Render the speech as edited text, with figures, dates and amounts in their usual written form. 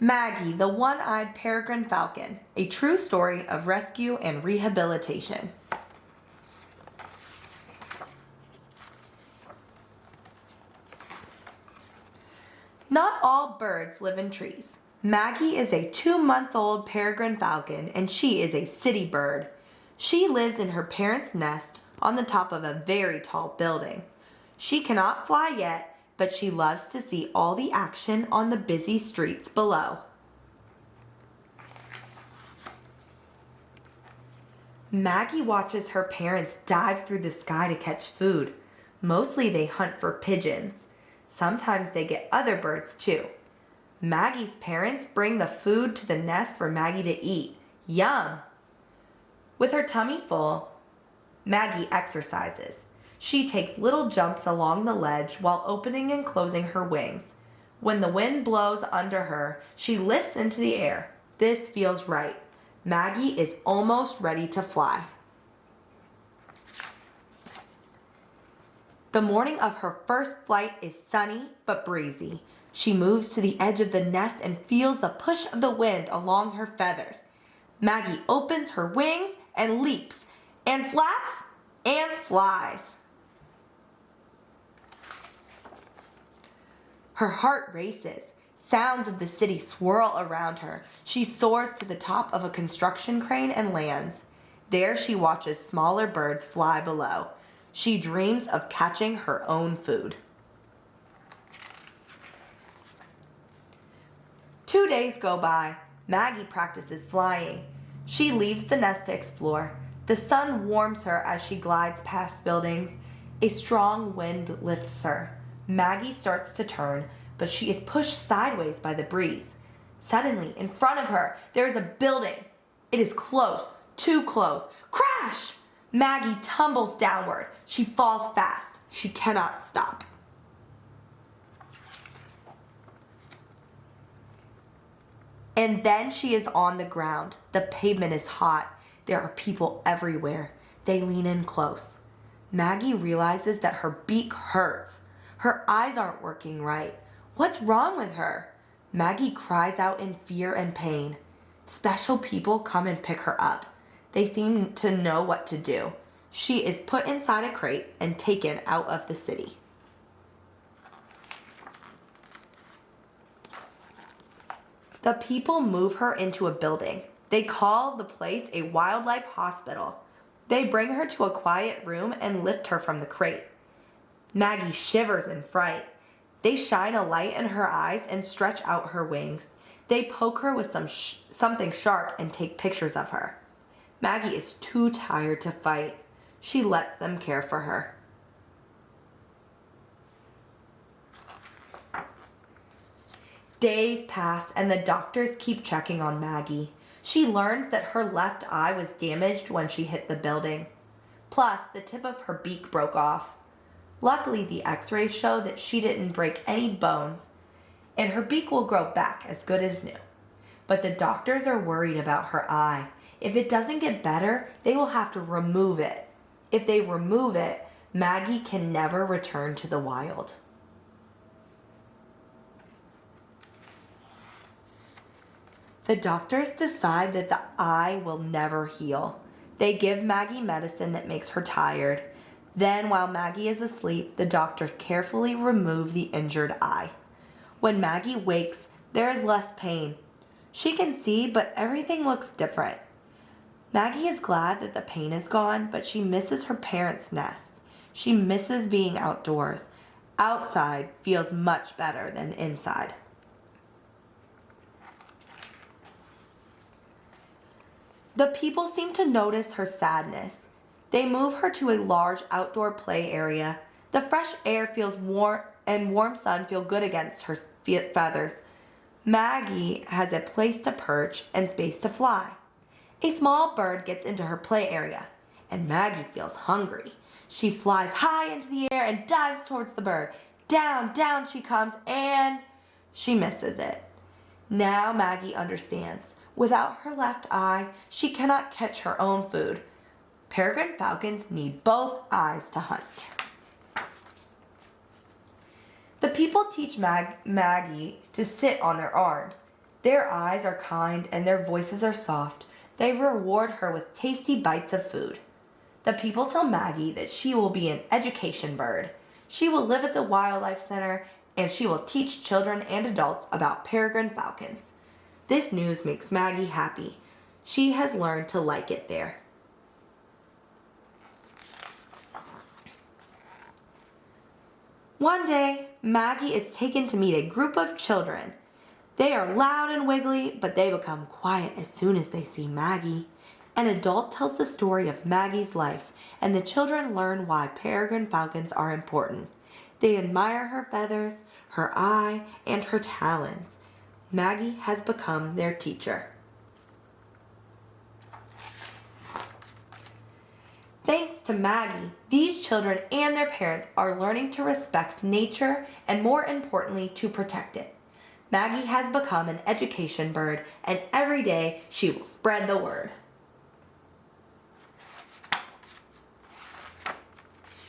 Maggie, the one-eyed peregrine falcon, a true story of rescue and rehabilitation. Not all birds live in trees. Maggie is a 2-month-old peregrine falcon and she is a city bird. She lives in her parents' nest on the top of a very tall building. She cannot fly yet, but she loves to see all the action on the busy streets below. Maggie watches her parents dive through the sky to catch food. Mostly they hunt for pigeons. Sometimes they get other birds too. Maggie's parents bring the food to the nest for Maggie to eat. Yum! With her tummy full, Maggie exercises. She takes little jumps along the ledge while opening and closing her wings. When the wind blows under her, she lifts into the air. This feels right. Maggie is almost ready to fly. The morning of her first flight is sunny but breezy. She moves to the edge of the nest and feels the push of the wind along her feathers. Maggie opens her wings and leaps and flaps and flies. Her heart races. Sounds of the city swirl around her. She soars to the top of a construction crane and lands. There she watches smaller birds fly below. She dreams of catching her own food. 2 days go by. Maggie practices flying. She leaves the nest to explore. The sun warms her as she glides past buildings. A strong wind lifts her. Maggie starts to turn, but she is pushed sideways by the breeze. Suddenly, in front of her, there is a building. It is close, too close. Crash! Maggie tumbles downward. She falls fast. She cannot stop. And then she is on the ground. The pavement is hot. There are people everywhere. They lean in close. Maggie realizes that her beak hurts. Her eyes aren't working right. What's wrong with her? Maggie cries out in fear and pain. Special people come and pick her up. They seem to know what to do. She is put inside a crate and taken out of the city. The people move her into a building. They call the place a wildlife hospital. They bring her to a quiet room and lift her from the crate. Maggie shivers in fright. They shine a light in her eyes and stretch out her wings. They poke her with something sharp and take pictures of her. Maggie is too tired to fight. She lets them care for her. Days pass and the doctors keep checking on Maggie. She learns that her left eye was damaged when she hit the building. Plus, the tip of her beak broke off. Luckily, the x-rays show that she didn't break any bones, and her beak will grow back as good as new. But the doctors are worried about her eye. If it doesn't get better, they will have to remove it. If they remove it, Maggie can never return to the wild. The doctors decide that the eye will never heal. They give Maggie medicine that makes her tired. Then, while Maggie is asleep, the doctors carefully remove the injured eye. When Maggie wakes, there is less pain. She can see, but everything looks different. Maggie is glad that the pain is gone, but she misses her parents' nest. She misses being outdoors. Outside feels much better than inside. The people seem to notice her sadness. They move her to a large outdoor play area. The fresh air feels warm and warm sun feel good against her feathers. Maggie has a place to perch and space to fly. A small bird gets into her play area, and Maggie feels hungry. She flies high into the air and dives towards the bird. Down, down she comes, and she misses it. Now Maggie understands. Without her left eye, she cannot catch her own food. Peregrine falcons need both eyes to hunt. The people teach Maggie to sit on their arms. Their eyes are kind and their voices are soft. They reward her with tasty bites of food. The people tell Maggie that she will be an education bird. She will live at the Wildlife Center and she will teach children and adults about peregrine falcons. This news makes Maggie happy. She has learned to like it there. One day, Maggie is taken to meet a group of children. They are loud and wiggly, but they become quiet as soon as they see Maggie. An adult tells the story of Maggie's life, and the children learn why peregrine falcons are important. They admire her feathers, her eye, and her talons. Maggie has become their teacher. Thanks to Maggie, these children and their parents are learning to respect nature and, more importantly, to protect it. Maggie has become an education bird, and every day she will spread the word.